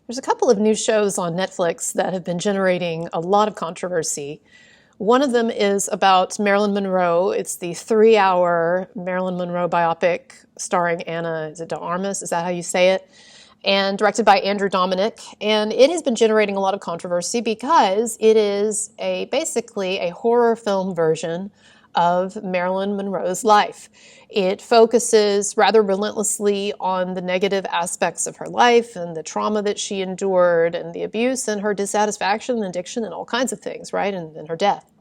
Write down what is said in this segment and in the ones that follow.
There's a couple of new shows on Netflix that have been generating a lot of controversy. One of them is about Marilyn Monroe. It's the 3-hour Marilyn Monroe biopic starring Anna, is it de Armas? Is that how you say it? And directed by Andrew Dominic. And it has been generating a lot of controversy because it is basically a horror film version of Marilyn Monroe's life. It focuses rather relentlessly on the negative aspects of her life and the trauma that she endured and the abuse and her dissatisfaction and addiction and all kinds of things, right? And her death.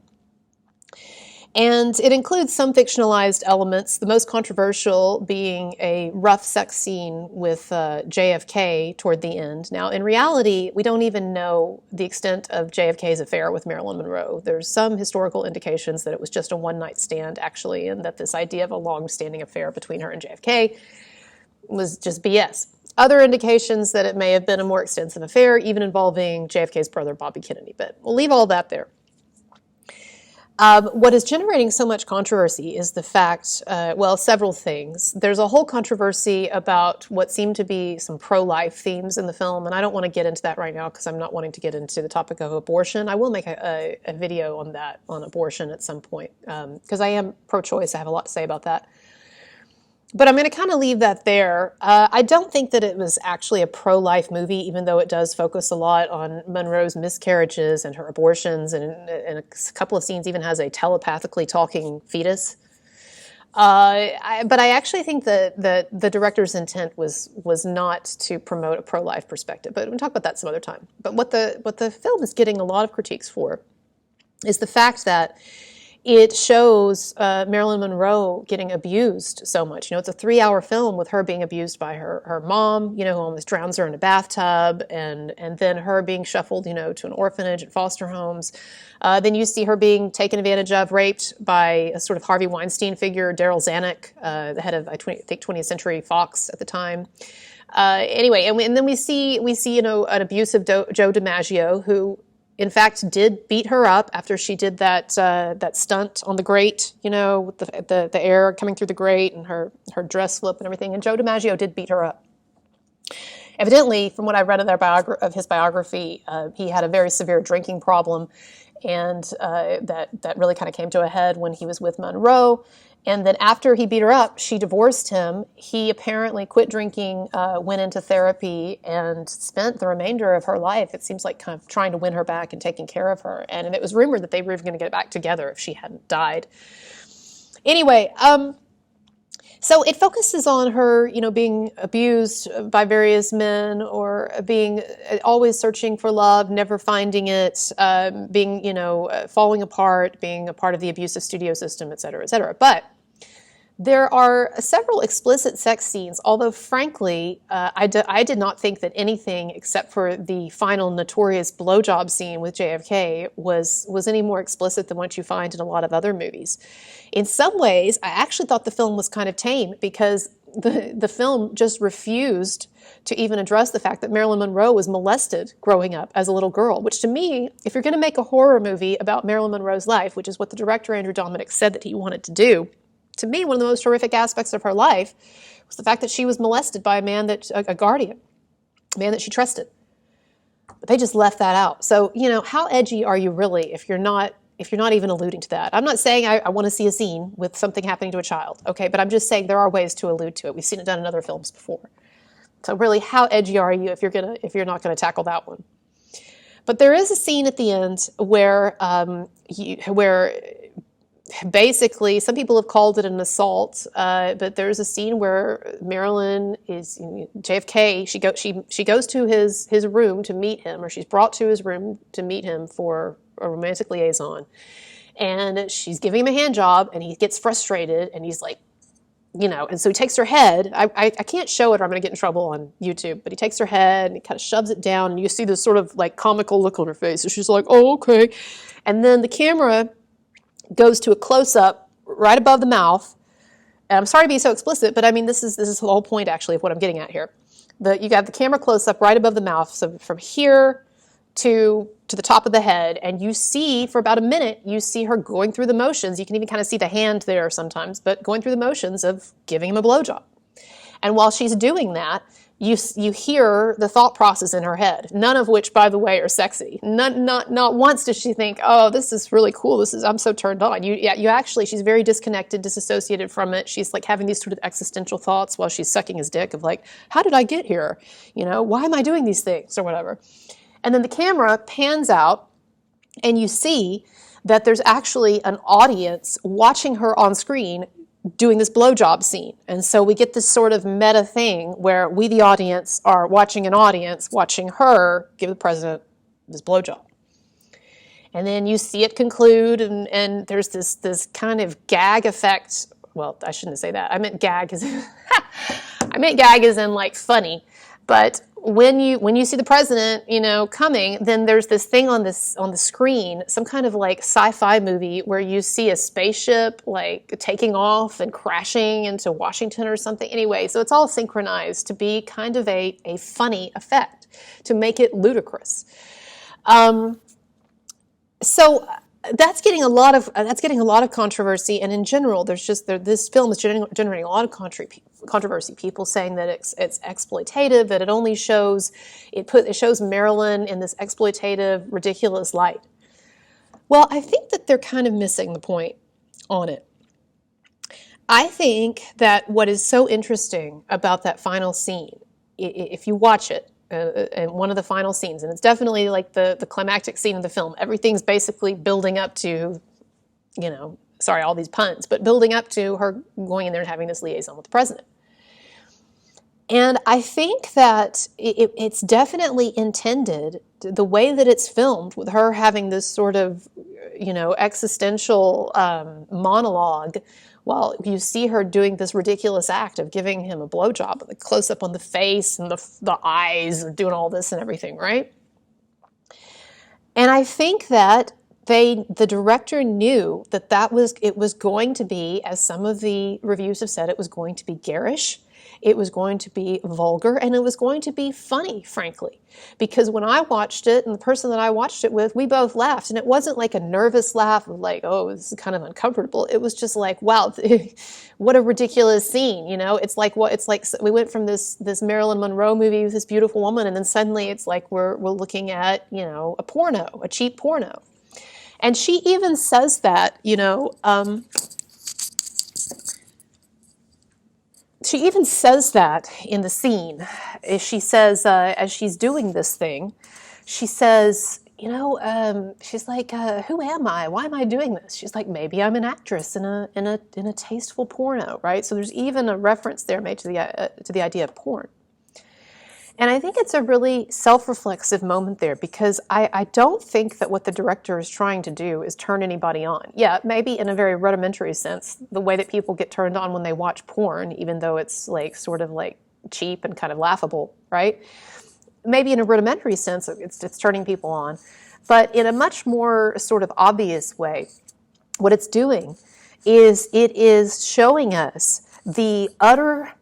And it includes some fictionalized elements, the most controversial being a rough sex scene with JFK toward the end. Now, in reality, we don't even know the extent of JFK's affair with Marilyn Monroe. There's some historical indications that it was just a one-night stand, actually, and that this idea of a long-standing affair between her and JFK was just BS. Other indications that it may have been a more extensive affair, even involving JFK's brother, Bobby Kennedy. But we'll leave all that there. What is generating so much controversy is the fact, well, several things. There's a whole controversy about what seem to be some pro-life themes in the film, and I don't want to get into that right now because I'm not wanting to get into the topic of abortion. I will make a video on that, on abortion at some point, because I am pro-choice. I have a lot to say about that. But I'm going to kind of leave that there. I don't think that it was actually a pro-life movie, even though it does focus a lot on Monroe's miscarriages and her abortions, and a couple of scenes even has a telepathically talking fetus. But I actually think that the director's intent was not to promote a pro-life perspective. But we'll talk about that some other time. But what the film is getting a lot of critiques for is the fact that it shows Marilyn Monroe getting abused so much. You know, it's a 3-hour film with her being abused by her mom, you know, who almost drowns her in a bathtub, and then her being shuffled, you know, to an orphanage and foster homes. Then you see her being taken advantage of, raped by a sort of Harvey Weinstein figure, Daryl Zanuck, the head of, I think, 20th Century Fox at the time. Anyway, and then we see, you know, an abusive Joe DiMaggio, who in fact did beat her up after she did that stunt on the grate, you know, with the air coming through the grate and her dress slip and everything. And Joe DiMaggio did beat her up. Evidently, from what I read of his biography, he had a very severe drinking problem, and that really kind of came to a head when he was with Monroe. And then after he beat her up, she divorced him. He apparently quit drinking, went into therapy, and spent the remainder of her life, it seems like, kind of trying to win her back and taking care of her. And it was rumored that they were even going to get back together if she hadn't died. Anyway, so it focuses on her, you know, being abused by various men, or being always searching for love, never finding it, being, you know, falling apart, being a part of the abusive studio system, et cetera, et cetera. But there are several explicit sex scenes, although frankly, I did not think that anything except for the final notorious blowjob scene with JFK was any more explicit than what you find in a lot of other movies. In some ways, I actually thought the film was kind of tame, because the film just refused to even address the fact that Marilyn Monroe was molested growing up as a little girl, which to me, if you're going to make a horror movie about Marilyn Monroe's life, which is what the director Andrew Dominic said that he wanted to do, to me, one of the most horrific aspects of her life was the fact that she was molested by a guardian, a man that she trusted. But they just left that out. So, you know, how edgy are you really if you're not even alluding to that? I'm not saying I want to see a scene with something happening to a child, okay? But I'm just saying there are ways to allude to it. We've seen it done in other films before. So really, how edgy are you if you're not going to tackle that one? But there is a scene at the end where basically, some people have called it an assault, but there's a scene where Marilyn is, JFK, she goes to his room to meet him, or she's brought to his room to meet him for a romantic liaison. And she's giving him a hand job, and he gets frustrated, and he's like, you know, and so he takes her head. I can't show it or I'm going to get in trouble on YouTube, but he takes her head and he kind of shoves it down, and you see this sort of like comical look on her face. And she's like, oh, okay. And then the camera goes to a close-up right above the mouth. And I'm sorry to be so explicit, but I mean, this is the whole point, actually, of what I'm getting at here. You got the camera close-up right above the mouth, so from here to the top of the head, and you see, for about a minute, you see her going through the motions. You can even kind of see the hand there sometimes, but going through the motions of giving him a blowjob. And while she's doing that, you hear the thought process in her head, none of which, by the way, are sexy. Not once does she think, oh, this is really cool. I'm so turned on. You actually, she's very disconnected, disassociated from it. She's like having these sort of existential thoughts while she's sucking his dick of like, how did I get here? Why am I doing these things or whatever? And then the camera pans out and you see that there's actually an audience watching her on screen doing this blowjob scene. And so we get this sort of meta thing where we, the audience, are watching an audience, watching her give the president this blowjob. And then you see it conclude, and there's this kind of gag effect. Well, I shouldn't say that. I meant gag as in, like funny. But when you see the president, coming, then there's this thing on the screen, some kind of like sci-fi movie where you see a spaceship like taking off and crashing into Washington or something. Anyway, so it's all synchronized to be kind of a funny effect, to make it ludicrous. So that's getting a lot of controversy, and in general, this film is generating a lot of controversy. People saying that it's exploitative, that it only shows Marilyn in this exploitative, ridiculous light. Well, I think that they're kind of missing the point on it. I think that what is so interesting about that final scene, if you watch it, and one of the final scenes, and it's definitely like the climactic scene of the film. Everything's basically building up to, sorry, all these puns, but building up to her going in there and having this liaison with the president. And I think that it's definitely intended, the way that it's filmed, with her having this sort of, existential monologue, while you see her doing this ridiculous act of giving him a blowjob, the close-up on the face and the eyes, and doing all this and everything, right? And I think that the director knew that it was going to be, as some of the reviews have said, it was going to be garish, it was going to be vulgar, and it was going to be funny, frankly. Because when I watched it, and the person that I watched it with, we both laughed, and it wasn't like a nervous laugh of like, oh, this is kind of uncomfortable. It was just like, wow, what a ridiculous scene, It's like we went from this Marilyn Monroe movie with this beautiful woman, and then suddenly it's like we're looking at, a porno, a cheap porno. And she even says that, she even says that in the scene. She says, as she's doing this thing, she says, she's like, who am I? Why am I doing this? She's like, maybe I'm an actress in a tasteful porno, right? So there's even a reference there made to the idea of porn. And I think it's a really self-reflexive moment there, because I don't think that what the director is trying to do is turn anybody on. Yeah, maybe in a very rudimentary sense, the way that people get turned on when they watch porn, even though it's like sort of like cheap and kind of laughable, right? Maybe in a rudimentary sense, it's turning people on. But in a much more sort of obvious way, what it's doing is it is showing us the utter,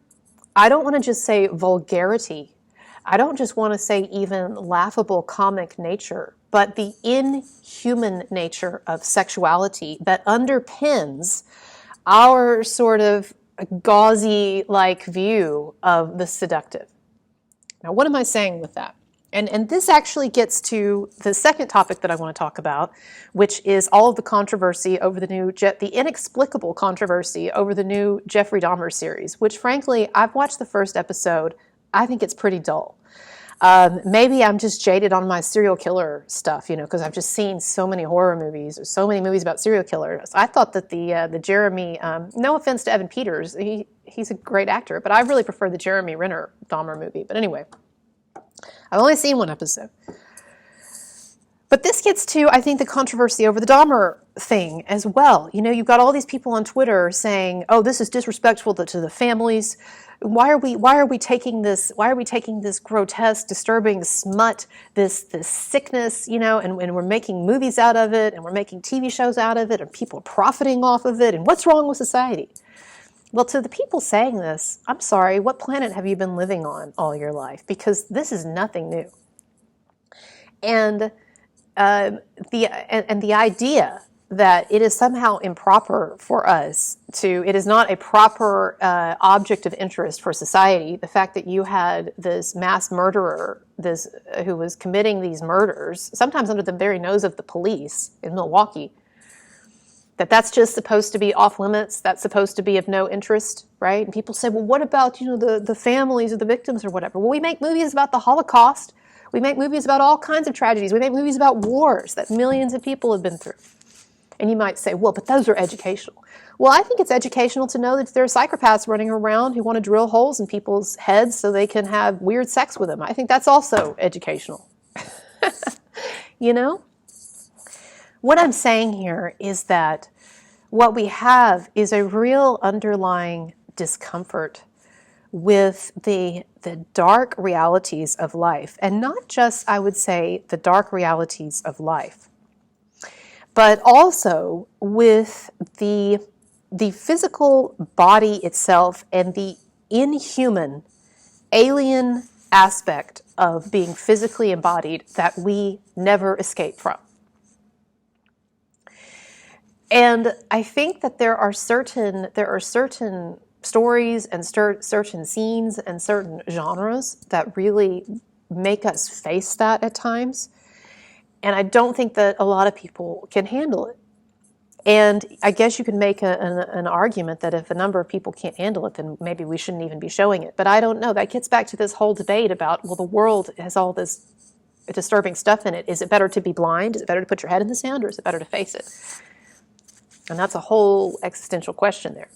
I don't want to just say vulgarity, I don't just want to say even laughable comic nature, but the inhuman nature of sexuality that underpins our sort of gauzy-like view of the seductive. Now, what am I saying with that? And this actually gets to the second topic that I want to talk about, which is all of the controversy over the inexplicable controversy over the new Jeffrey Dahmer series, which frankly, I've watched the first episode. I think it's pretty dull. Maybe I'm just jaded on my serial killer stuff, because I've just seen so many horror movies, or so many movies about serial killers. I thought that the Jeremy, no offense to Evan Peters, he's a great actor, but I really prefer the Jeremy Renner Dahmer movie. But anyway, I've only seen one episode. But this gets to, I think, the controversy over the Dahmer thing as well. You've got all these people on Twitter saying, "Oh, this is disrespectful to the families. Why are we taking this grotesque, disturbing smut, this sickness, and we're making movies out of it, and we're making TV shows out of it, and people are profiting off of it, and what's wrong with society?" Well, to the people saying this, I'm sorry, what planet have you been living on all your life? Because this is nothing new. And the idea that it is somehow improper for us to, it is not a proper object of interest for society, the fact that you had this mass murderer, this who was committing these murders, sometimes under the very nose of the police in Milwaukee, that's just supposed to be off limits, that's supposed to be of no interest, right? And people say, well, what about, the families of the victims or whatever? Well, we make movies about the Holocaust. We make movies about all kinds of tragedies. We make movies about wars that millions of people have been through. And you might say, well, but those are educational. Well, I think it's educational to know that there are psychopaths running around who want to drill holes in people's heads so they can have weird sex with them. I think that's also educational. What I'm saying here is that what we have is a real underlying discomfort with the dark realities of life. And not just, I would say, the dark realities of life, but also with the physical body itself and the inhuman, alien aspect of being physically embodied that we never escape from. And I think that there are certain stories and certain scenes and certain genres that really make us face that at times. And I don't think that a lot of people can handle it. And I guess you could make an argument that if a number of people can't handle it, then maybe we shouldn't even be showing it. But I don't know. That gets back to this whole debate about, well, the world has all this disturbing stuff in it. Is it better to be blind? Is it better to put your head in the sand, or is it better to face it? And that's a whole existential question there.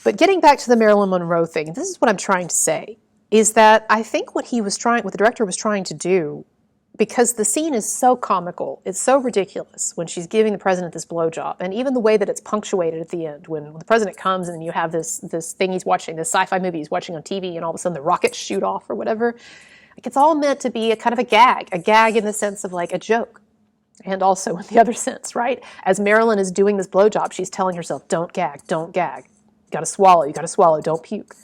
But getting back to the Marilyn Monroe thing, this is what I'm trying to say, is that I think what the director was trying to do, because the scene is so comical, it's so ridiculous when she's giving the president this blowjob, and even the way that it's punctuated at the end, when the president comes and you have this thing he's watching, this sci-fi movie he's watching on TV, and all of a sudden the rockets shoot off or whatever. Like, it's all meant to be a kind of a gag in the sense of like a joke. And also in the other sense, right? As Marilyn is doing this blowjob, she's telling herself, don't gag, don't gag. You gotta swallow, don't puke.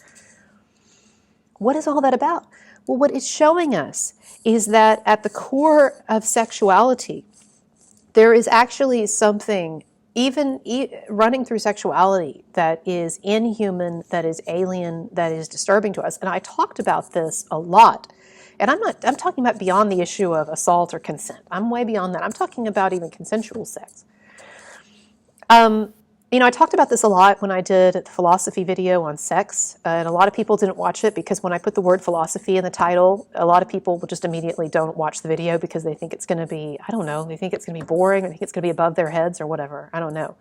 What is all that about? Well, what it's showing us is that at the core of sexuality, there is actually something, even running through sexuality, that is inhuman, that is alien, that is disturbing to us. And I talked about this a lot. And I'm talking about beyond the issue of assault or consent. I'm way beyond that. I'm talking about even consensual sex. I talked about this a lot when I did the philosophy video on sex, and a lot of people didn't watch it because when I put the word philosophy in the title, a lot of people just immediately don't watch the video because they think it's going to be, I don't know, they think it's going to be boring, or they think it's going to be above their heads or whatever. I don't know.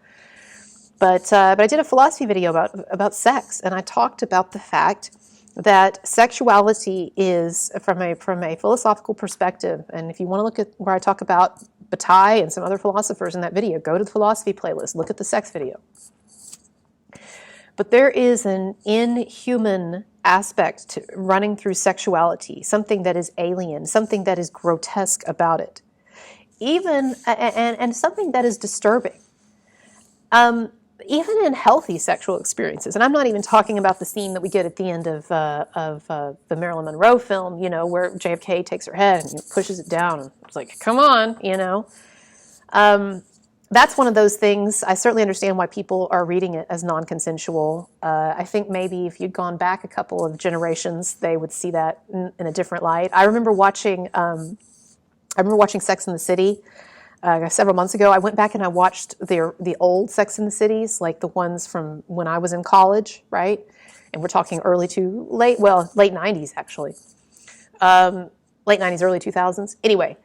But I did a philosophy video about sex, and I talked about the fact that sexuality is, from a philosophical perspective, and if you want to look at where I talk about Bataille and some other philosophers in that video, go to the philosophy playlist, look at the sex video. But there is an inhuman aspect to running through sexuality, something that is alien, something that is grotesque about it, even and something that is disturbing. Even in healthy sexual experiences, and I'm not even talking about the scene that we get at the end of the Marilyn Monroe film, where JFK takes her head and pushes it down, and it's like, come on, That's one of those things. I certainly understand why people are reading it as non-consensual. I think maybe if you'd gone back a couple of generations, they would see that in a different light. I remember watching Sex and the City. Several months ago, I went back and I watched the old Sex and the Cities, like the ones from when I was in college, right? And we're talking late 90s, actually. Late 90s, early 2000s. Anyway,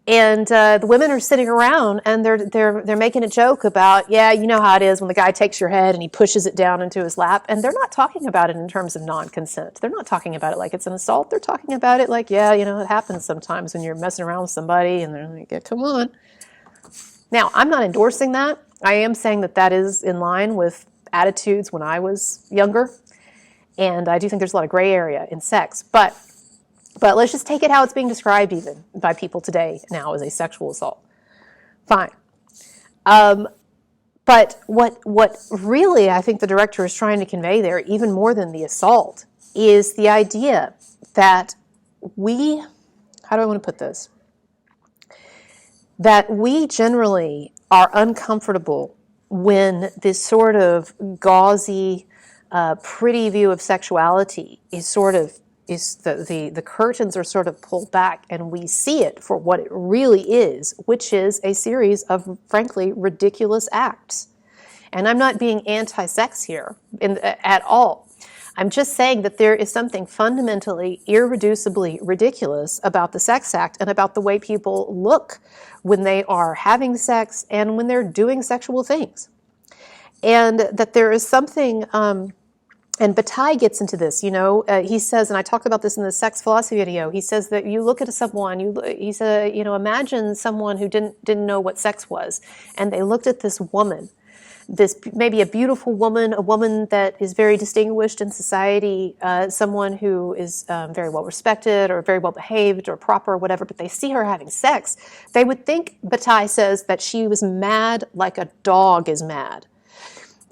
and the women are sitting around and they're making a joke about, yeah, you know how it is when the guy takes your head and he pushes it down into his lap. And they're not talking about it in terms of non-consent. They're not talking about it like it's an assault. They're talking about it like, yeah, it happens sometimes when you're messing around with somebody and they're like, yeah, come on. Now, I'm not endorsing that. I am saying that is in line with attitudes when I was younger. And I do think there's a lot of gray area in sex. But let's just take it how it's being described even by people today now as a sexual assault. Fine. But what really I think the director is trying to convey there, even more than the assault, is the idea that how do I want to put this? that we generally are uncomfortable when this sort of gauzy, pretty view of sexuality the curtains are sort of pulled back and we see it for what it really is, which is a series of, frankly, ridiculous acts. And I'm not being anti-sex here at all. I'm just saying that there is something fundamentally, irreducibly ridiculous about the sex act and about the way people look when they are having sex and when they're doing sexual things. And that there is something, and Bataille gets into this, he says, and I talked about this in the sex philosophy video, he says that you look at someone, he said, imagine someone who didn't know what sex was, and they looked at this woman, this maybe a beautiful woman, a woman that is very distinguished in society, someone who is very well respected or very well behaved or proper or whatever, but they see her having sex, they would think, Bataille says, that she was mad like a dog is mad.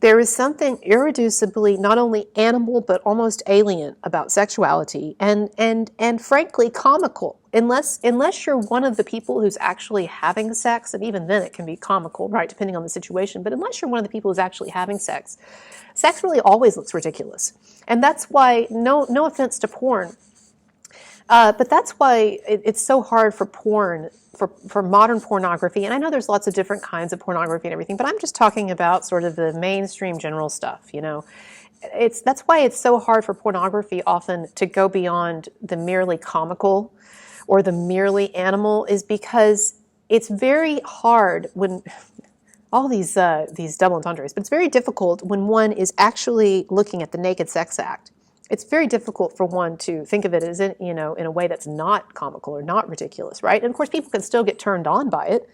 There is something irreducibly not only animal but almost alien about sexuality and frankly comical. Unless you're one of the people who's actually having sex, and even then it can be comical, right, depending on the situation, but unless you're one of the people who's actually having sex really always looks ridiculous. And that's why, no offense to porn, but that's why it's so hard for porn, for modern pornography, and I know there's lots of different kinds of pornography and everything, but I'm just talking about sort of the mainstream general stuff, That's why it's so hard for pornography often to go beyond the merely comical or the merely animal, is because it's very hard when all these double entendres, but it's very difficult when one is actually looking at the naked sex act. It's very difficult for one to think of it as, in a way that's not comical or not ridiculous, right? And of course, people can still get turned on by it,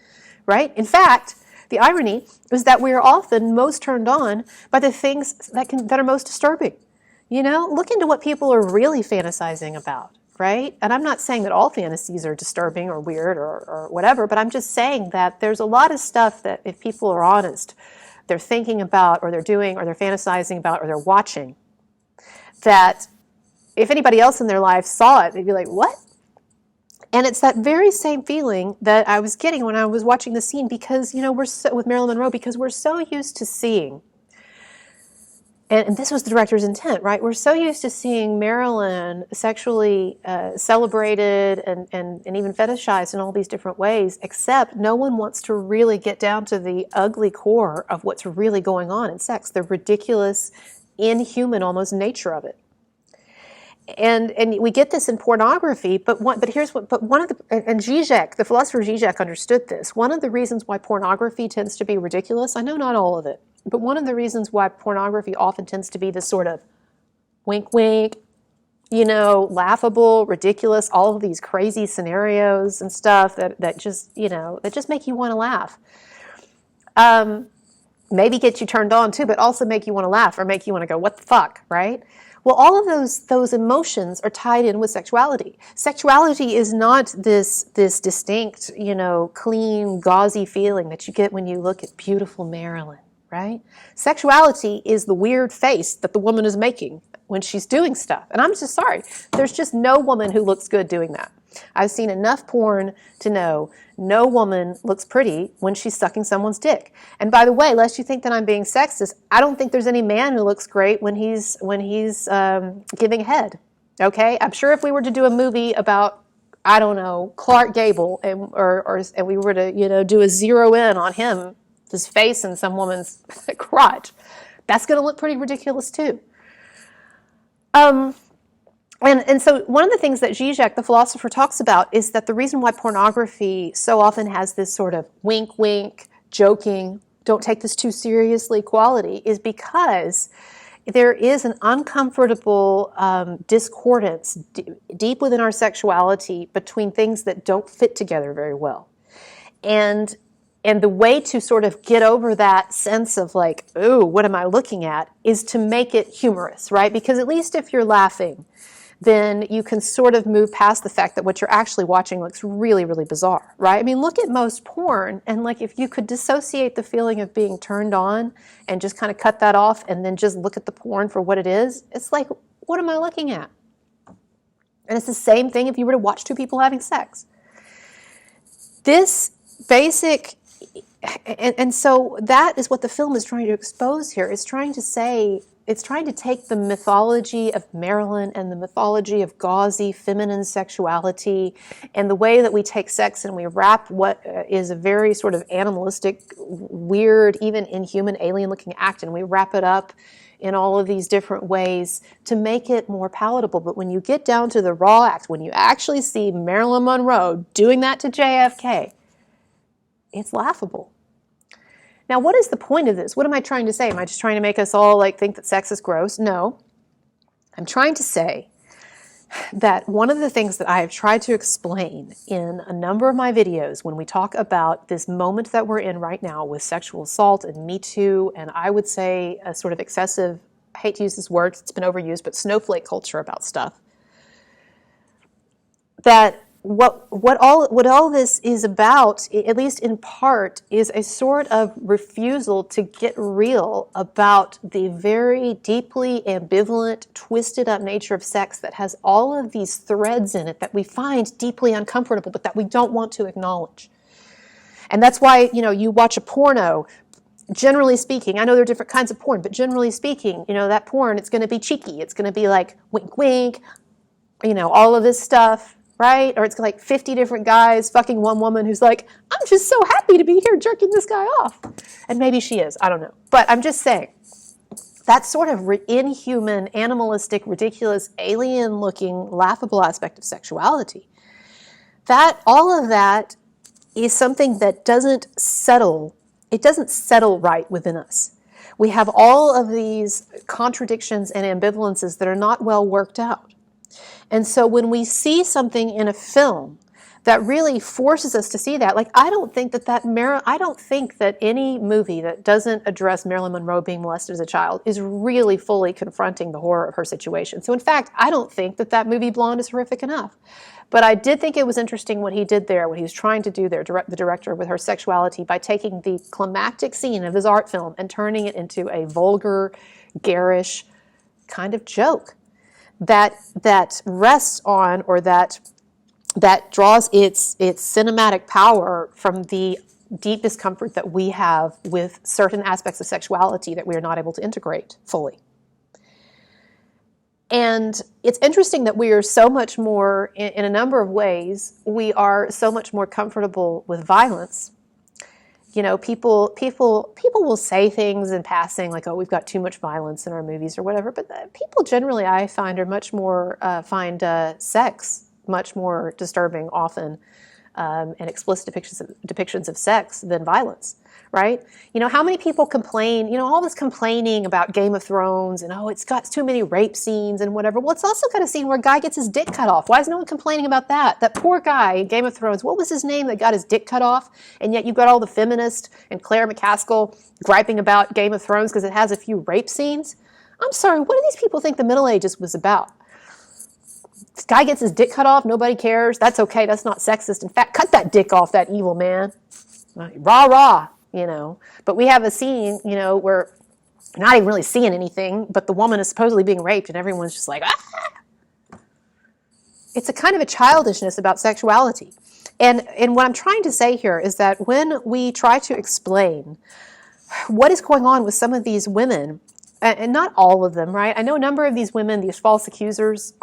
right? In fact, the irony is that we are often most turned on by the things that are most disturbing. Look into what people are really fantasizing about, right? And I'm not saying that all fantasies are disturbing or weird or whatever, but I'm just saying that there's a lot of stuff that if people are honest, they're thinking about or they're doing or they're fantasizing about or they're watching, that if anybody else in their life saw it, they'd be like, what? And it's that very same feeling that I was getting when I was watching the scene, because, with Marilyn Monroe, because we're so used to seeing, and this was the director's intent, right? We're so used to seeing Marilyn sexually celebrated and even fetishized in all these different ways, except no one wants to really get down to the ugly core of what's really going on in sex, the ridiculous, inhuman almost nature of it. And we get this in pornography, but one of the Zizek, the philosopher Zizek, understood this. One of the reasons why pornography tends to be ridiculous, I know not all of it, but one of the reasons why pornography often tends to be this sort of wink wink, laughable, ridiculous, all of these crazy scenarios and stuff that just make you want to laugh. Maybe get you turned on too, but also make you want to laugh or make you want to go, what the fuck, right? Well, all of those emotions are tied in with sexuality. Sexuality is not this distinct, clean, gauzy feeling that you get when you look at beautiful Marilyn, right? Sexuality is the weird face that the woman is making when she's doing stuff. And I'm just sorry. There's just no woman who looks good doing that. I've seen enough porn to know no woman looks pretty when she's sucking someone's dick. And by the way, lest you think that I'm being sexist, I don't think there's any man who looks great when he's giving head. Okay, I'm sure if we were to do a movie about, I don't know, Clark Gable, and we were to do a zero in on him, his face and some woman's crotch, that's going to look pretty ridiculous too. And so one of the things that Zizek, the philosopher, talks about is that the reason why pornography so often has this sort of wink, wink, joking, don't take this too seriously quality is because there is an uncomfortable discordance deep within our sexuality between things that don't fit together very well. And the way to sort of get over that sense of like, ooh, what am I looking at, is to make it humorous, right? Because at least if you're laughing, then you can sort of move past the fact that what you're actually watching looks really, really bizarre, right? I mean, look at most porn, and like if you could dissociate the feeling of being turned on and just kind of cut that off and then just look at the porn for what it is, it's like, what am I looking at? And it's the same thing if you were to watch two people having sex. This basic, and so that is what the film is trying to expose here. It's trying to say, it's trying to take the mythology of Marilyn and the mythology of gauzy feminine sexuality and the way that we take sex and we wrap what is a very sort of animalistic, weird, even inhuman, alien-looking act, and we wrap it up in all of these different ways to make it more palatable. But when you get down to the raw act, when you actually see Marilyn Monroe doing that to JFK, it's laughable. Now, what is the point of this? What am I trying to say? Am I just trying to make us all like think that sex is gross? No. I'm trying to say that one of the things that I have tried to explain in a number of my videos when we talk about this moment that we're in right now with sexual assault and Me Too, and I would say a sort of excessive, I hate to use this word, it's been overused, but snowflake culture about stuff, that what all this is about, at least in part, is a sort of refusal to get real about the very deeply ambivalent, twisted up nature of sex that has all of these threads in it that we find deeply uncomfortable, but that we don't want to acknowledge. And that's why, you watch a porno, generally speaking, I know there are different kinds of porn, but generally speaking, that porn, it's going to be cheeky. It's going to be like wink, wink, all of this stuff. Right? Or it's like 50 different guys fucking one woman who's like, I'm just so happy to be here jerking this guy off. And maybe she is. I don't know. But I'm just saying, that sort of inhuman, animalistic, ridiculous, alien-looking, laughable aspect of sexuality, all of that is something that doesn't settle. It doesn't settle right within us. We have all of these contradictions and ambivalences that are not well worked out. And so when we see something in a film that really forces us to see that, like I don't think that any movie that doesn't address Marilyn Monroe being molested as a child is really fully confronting the horror of her situation. So in fact, I don't think that movie Blonde is horrific enough. But I did think it was interesting what he did there, what he was trying to do there, the director, with her sexuality, by taking the climactic scene of his art film and turning it into a vulgar, garish kind of joke that rests on, or that draws its cinematic power from the deep discomfort that we have with certain aspects of sexuality that we are not able to integrate fully. And it's interesting that we are so much more, in a number of ways, we are so much more comfortable with violence. People will say things in passing like, oh, we've got too much violence in our movies or whatever, but people generally, I find, are much more, find sex much more disturbing often, and explicit depictions of sex than violence, right? How many people complain, all this complaining about Game of Thrones and, oh, it's got too many rape scenes and whatever. Well, it's also got a scene where a guy gets his dick cut off. Why is no one complaining about that? That poor guy in Game of Thrones, what was his name that got his dick cut off? And yet you've got all the feminists and Claire McCaskill griping about Game of Thrones because it has a few rape scenes. I'm sorry, what do these people think the Middle Ages was about? This guy gets his dick cut off, nobody cares. That's okay, that's not sexist. In fact, cut that dick off, that evil man. Rah, rah. But we have a scene, where we're not even really seeing anything, but the woman is supposedly being raped and everyone's just like, ah! It's a kind of a childishness about sexuality. And what I'm trying to say here is that when we try to explain what is going on with some of these women, and not all of them, right? I know a number of these women, these false accusers,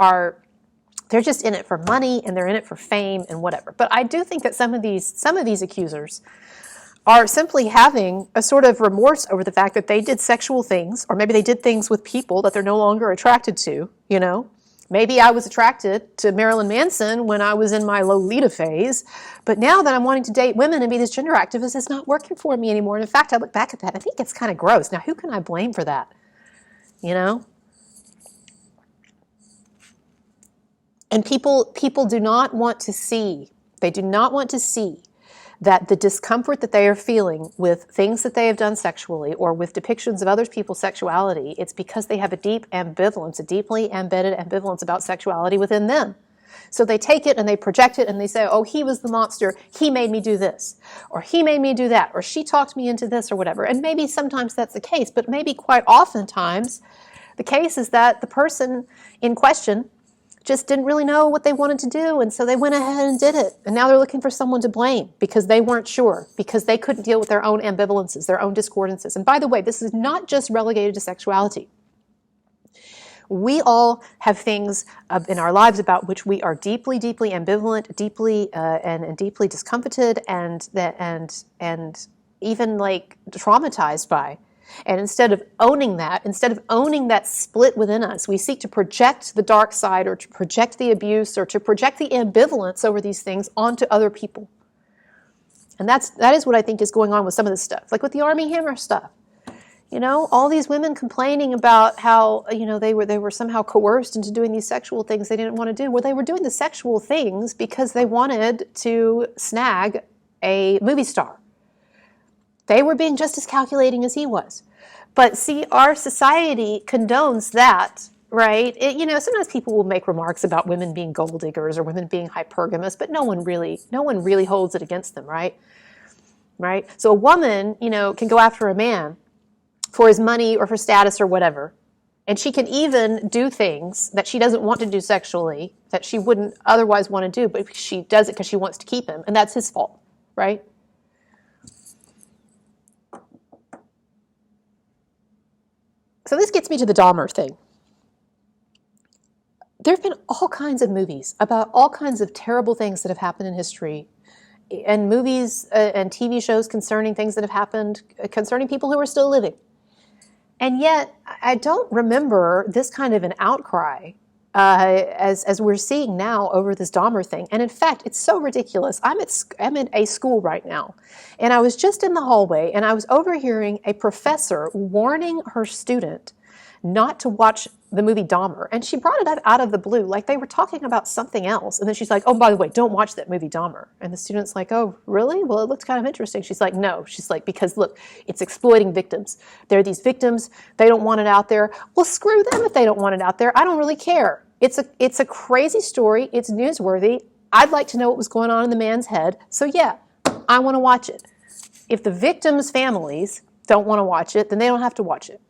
they're just in it for money and they're in it for fame and whatever. But I do think that some of these accusers are simply having a sort of remorse over the fact that they did sexual things, or maybe they did things with people that they're no longer attracted to, Maybe I was attracted to Marilyn Manson when I was in my Lolita phase, but now that I'm wanting to date women and be this gender activist, it's not working for me anymore. And in fact, I look back at that, I think it's kind of gross. Now, who can I blame for that? And people do not want to see, they do not want to see that the discomfort that they are feeling with things that they have done sexually or with depictions of other people's sexuality, it's because they have a deep ambivalence, a deeply embedded ambivalence about sexuality within them. So they take it and they project it and they say, oh, he was the monster, he made me do this, or he made me do that, or she talked me into this or whatever. And maybe sometimes that's the case, but maybe quite oftentimes the case is that the person in question just didn't really know what they wanted to do, and so they went ahead and did it. And now they're looking for someone to blame because they weren't sure, because they couldn't deal with their own ambivalences, their own discordances. And by the way, this is not just relegated to sexuality. We all have things in our lives about which we are deeply, deeply ambivalent, deeply and deeply discomforted, and even like traumatized by. And instead of owning that split within us, we seek to project the dark side, or to project the abuse, or to project the ambivalence over these things onto other people. And that is what I think is going on with some of this stuff, like with the Army Hammer stuff. You know, all these women complaining about how, you know, they were somehow coerced into doing these sexual things they didn't want to do. Well, they were doing the sexual things because they wanted to snag a movie star. They were being just as calculating as he was. But see, our society condones that, right? You know, sometimes people will make remarks about women being gold diggers or women being hypergamous, but no one really holds it against them, right? Right? So a woman, you know, can go after a man for his money or for status or whatever. And she can even do things that she doesn't want to do sexually, that she wouldn't otherwise want to do, but she does it because she wants to keep him. And that's his fault, right? So this gets me to the Dahmer thing. There have been all kinds of movies about all kinds of terrible things that have happened in history, and movies and TV shows concerning things that have happened concerning people who are still living. And yet, I don't remember this kind of an outcry as we're seeing now over this Dahmer thing. And in fact, it's so ridiculous. I'm at a school right now, and I was just in the hallway, and I was overhearing a professor warning her student not to watch the movie Dahmer. And she brought it up out of the blue, like they were talking about something else. And then she's like, oh, by the way, don't watch that movie Dahmer. And the student's like, oh, really? Well, it looked kind of interesting. She's like, no. She's like, because look, it's exploiting victims. There are these victims. They don't want it out there. Well, screw them if they don't want it out there. I don't really care. It's a crazy story. It's newsworthy. I'd like to know what was going on in the man's head. So yeah, I want to watch it. If the victims' families don't want to watch it, then they don't have to watch it.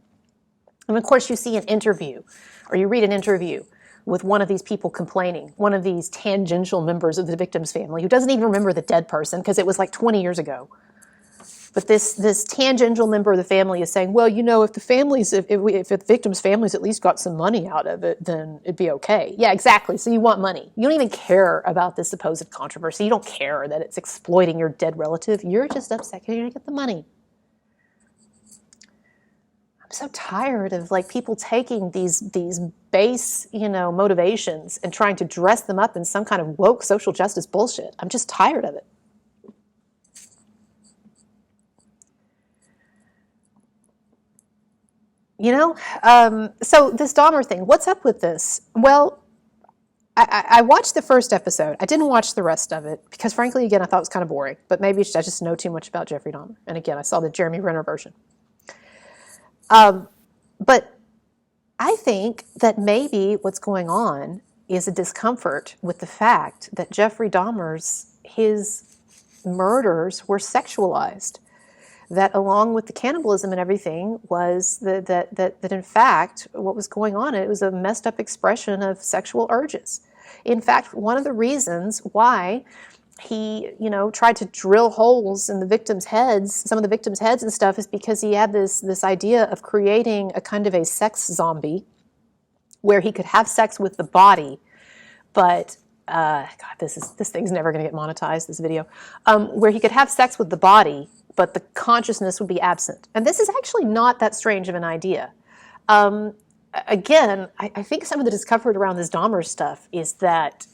And of course, you see an interview, or you read an interview with one of these people complaining, one of these tangential members of the victim's family who doesn't even remember the dead person because it was like 20 years ago. But this tangential member of the family is saying, well, you know, if the victim's families at least got some money out of it, then it'd be okay. Yeah, exactly. So you want money. You don't even care about this supposed controversy. You don't care that it's exploiting your dead relative. You're just upset because you're going to get the money. I'm so tired of like people taking these base, you know, motivations and trying to dress them up in some kind of woke social justice bullshit. I'm just tired of it. You know, so this Dahmer thing, what's up with this? Well, I watched the first episode. I didn't watch the rest of it because, frankly, again, I thought it was kind of boring. But maybe I just know too much about Jeffrey Dahmer. And again, I saw the Jeremy Renner version. But I think that maybe what's going on is a discomfort with the fact that Jeffrey Dahmer's, his murders were sexualized. That along with the cannibalism and everything was that in fact, what was going on, it was a messed up expression of sexual urges. In fact, one of the reasons why he, you know, tried to drill holes in the victims' heads, some of the victims' heads and stuff, is because he had this idea of creating a kind of a sex zombie where he could have sex with the body, but God, this thing's never going to get monetized, this video, where he could have sex with the body, but the consciousness would be absent. And this is actually not that strange of an idea. Again, I think some of the discomfort around this Dahmer stuff is that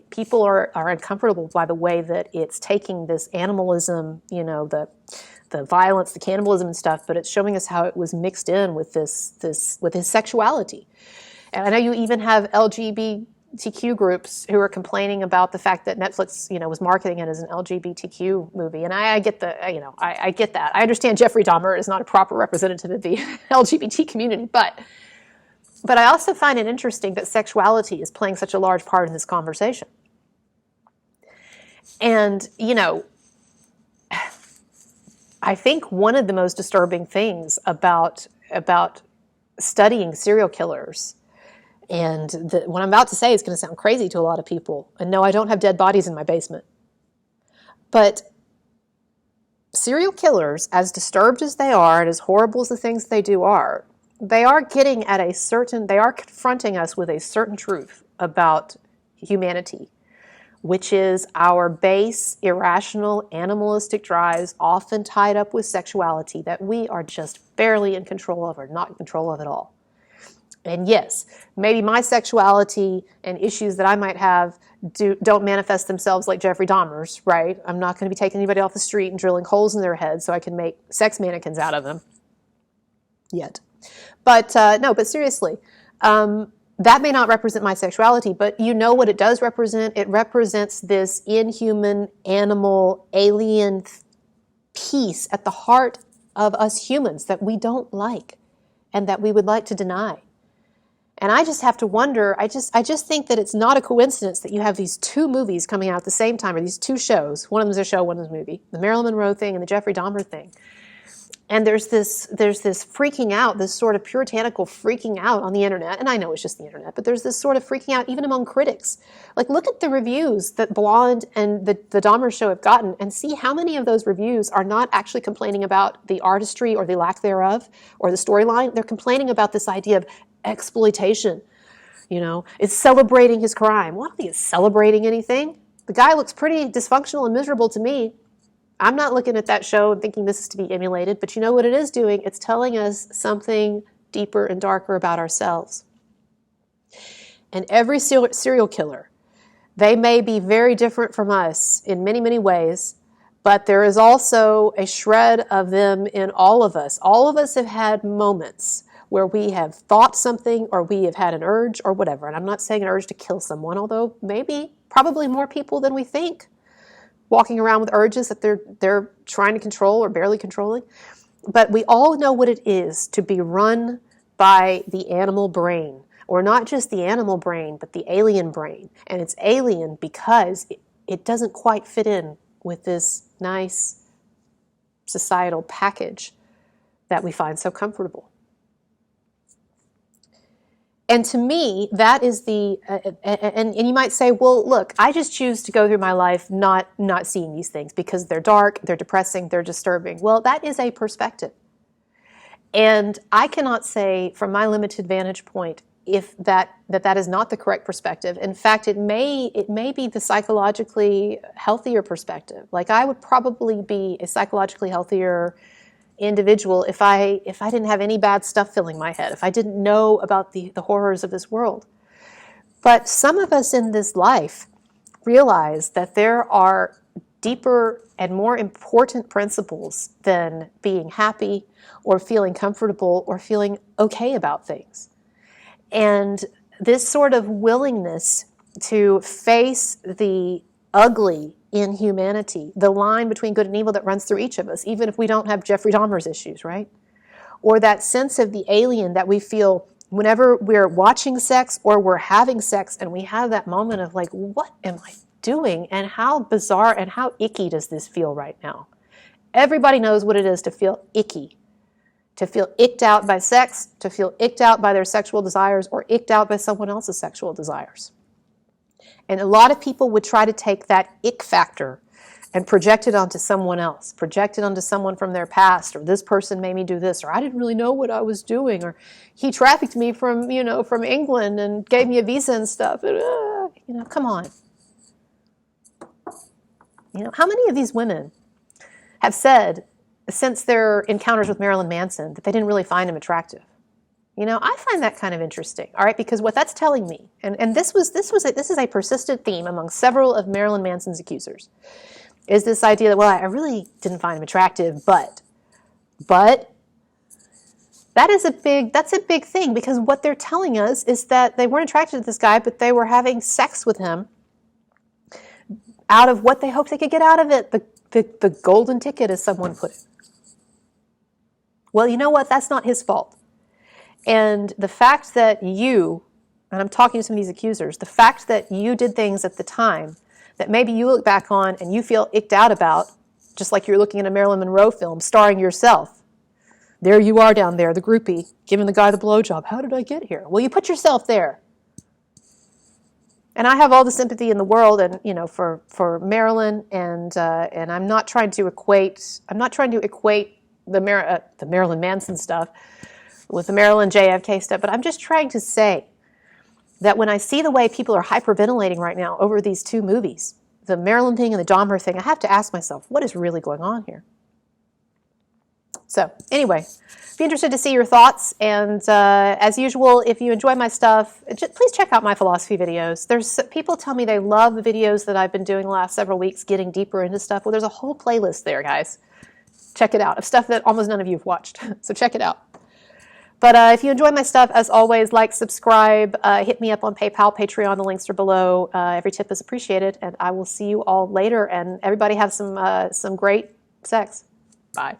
people are uncomfortable by the way that it's taking this animalism, you know, the violence, the cannibalism and stuff, but it's showing us how it was mixed in with with his sexuality. And I know you even have LGBTQ groups who are complaining about the fact that Netflix, you know, was marketing it as an LGBTQ movie, and I get I get that. I understand Jeffrey Dahmer is not a proper representative of the LGBT community, but I also find it interesting that sexuality is playing such a large part in this conversation. And you know, I think one of the most disturbing things about studying serial killers And what I'm about to say is going to sound crazy to a lot of people. And no, I don't have dead bodies in my basement. But serial killers, as disturbed as they are and as horrible as the things they do are, they are getting at they are confronting us with a certain truth about humanity, which is our base, irrational, animalistic drives, often tied up with sexuality that we are just barely in control of or not in control of at all. And yes, maybe my sexuality and issues that I might have don't manifest themselves like Jeffrey Dahmer's, right? I'm not going to be taking anybody off the street and drilling holes in their head so I can make sex mannequins out of them yet. But no, but seriously, that may not represent my sexuality, but you know what it does represent? It represents this inhuman, animal, alien piece at the heart of us humans that we don't like and that we would like to deny. And I just have to wonder, I just think that it's not a coincidence that you have these two movies coming out at the same time, or these two shows. One of them is a show, one of them is a movie. The Marilyn Monroe thing and the Jeffrey Dahmer thing. And there's this freaking out, this sort of puritanical freaking out on the internet. And I know it's just the internet, but there's this sort of freaking out even among critics. Like, look at the reviews that Blonde and the Dahmer show have gotten and see how many of those reviews are not actually complaining about the artistry or the lack thereof or the storyline. They're complaining about this idea of exploitation. You know, it's celebrating his crime. Well, I don't think it's celebrating anything. The guy looks pretty dysfunctional and miserable to me. I'm not looking at that show and thinking this is to be emulated, but you know what it is doing? It's telling us something deeper and darker about ourselves. And every serial killer, they may be very different from us in many, many ways, but there is also a shred of them in all of us. All of us have had moments where we have thought something or we have had an urge or whatever. And I'm not saying an urge to kill someone, although probably more people than we think walking around with urges that they're trying to control or barely controlling. But we all know what it is to be run by the animal brain, or not just the animal brain, but the alien brain. And it's alien because it doesn't quite fit in with this nice societal package that we find so comfortable. And to me, that is and you might say, well, look, I just choose to go through my life not seeing these things because they're dark, they're depressing, they're disturbing. Well, that is a perspective. And I cannot say from my limited vantage point if that is not the correct perspective. In fact, it may be the psychologically healthier perspective. Like, I would probably be a psychologically healthier individual if I didn't have any bad stuff filling my head, if I didn't know about the horrors of this world. But some of us in this life realize that there are deeper and more important principles than being happy or feeling comfortable or feeling okay about things. And this sort of willingness to face the ugly in humanity, the line between good and evil that runs through each of us, even if we don't have Jeffrey Dahmer's issues, right? Or that sense of the alien that we feel whenever we're watching sex or we're having sex and we have that moment of like, what am I doing? And how bizarre and how icky does this feel right now? Everybody knows what it is to feel icky, to feel icked out by sex, to feel icked out by their sexual desires or icked out by someone else's sexual desires. And a lot of people would try to take that ick factor and project it onto someone else, project it onto someone from their past, or this person made me do this, or I didn't really know what I was doing, or he trafficked me from England and gave me a visa and stuff. Come on. How many of these women have said since their encounters with Marilyn Manson that they didn't really find him attractive? I find that kind of interesting, all right, because what that's telling me, and this is a persistent theme among several of Marilyn Manson's accusers, is this idea that, well, I really didn't find him attractive, but that's a big thing, because what they're telling us is that they weren't attracted to this guy, but they were having sex with him out of what they hoped they could get out of it, the golden ticket, as someone put it. Well, you know what? That's not his fault. And the fact that you, and I'm talking to some of these accusers, the fact that you did things at the time that maybe you look back on and you feel icked out about, just like you're looking at a Marilyn Monroe film starring yourself. There you are down there, the groupie, giving the guy the blowjob. How did I get here? Well, you put yourself there. And I have all the sympathy in the world, and for Marilyn, and I'm not trying to equate the Marilyn Manson stuff with the Marilyn JFK stuff, but I'm just trying to say that when I see the way people are hyperventilating right now over these two movies, the Marilyn thing and the Dahmer thing, I have to ask myself, what is really going on here? So anyway, be interested to see your thoughts. And as usual, if you enjoy my stuff, please check out my philosophy videos. There's people tell me they love the videos that I've been doing the last several weeks, getting deeper into stuff. Well, there's a whole playlist there, guys. Check it out, of stuff that almost none of you have watched. So check it out. But if you enjoy my stuff, as always, like, subscribe, hit me up on PayPal, Patreon. The links are below. Every tip is appreciated. And I will see you all later. And everybody have some great sex. Bye.